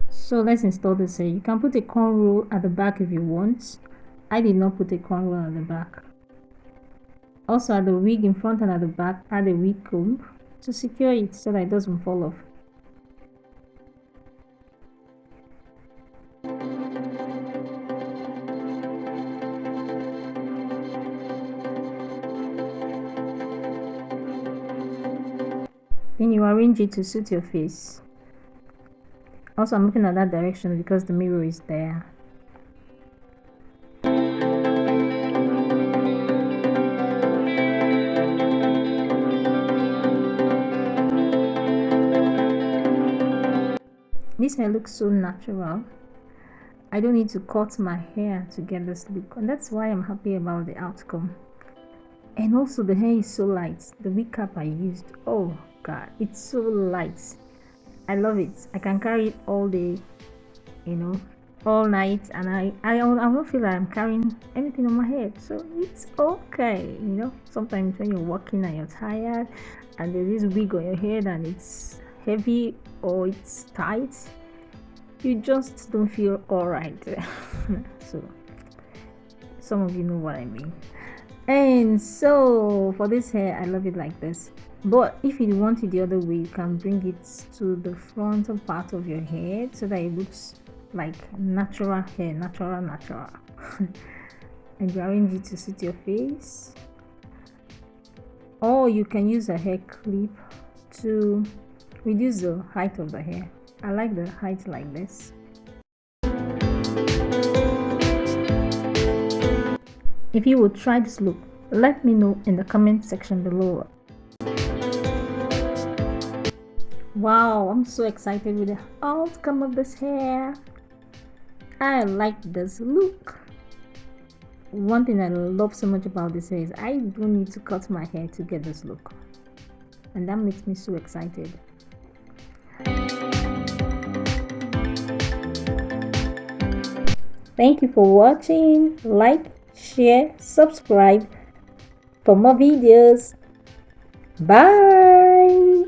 So let's install this hair. You can put a cornrow at the back if you want. I did not put a cornrow at the back. Also at the wig in front and at the back, add a wig comb to secure it so that it doesn't fall off. Then you arrange it to suit your face. Also, I'm looking at that direction because the mirror is there. This hair looks so natural. I don't need to cut my hair to get this look, and that's why I'm happy about the outcome. And also the hair is so light. The wig cap I used, oh god, it's so light. I love it. I can carry it all day, you know, all night, and I don't feel like I'm carrying anything on my head, so it's okay. You know, sometimes when you're working and you're tired and there's this wig on your head and it's heavy or it's tight, you just don't feel all right. So some of you know what I mean. And so for this hair, I love it like this. But if you want it the other way, you can bring it to the front part of your head so that it looks like natural hair, natural. And you arrange it to suit your face. Or you can use a hair clip to reduce the height of the hair. I like the height like this. If you would try this look, let me know in the comment section below. Wow, I'm so excited with the outcome of this hair. I like this look. One thing I love so much about this hair is I don't need to cut my hair to get this look, and that makes me so excited. Thank you for watching. Like, share, subscribe for more videos. Bye.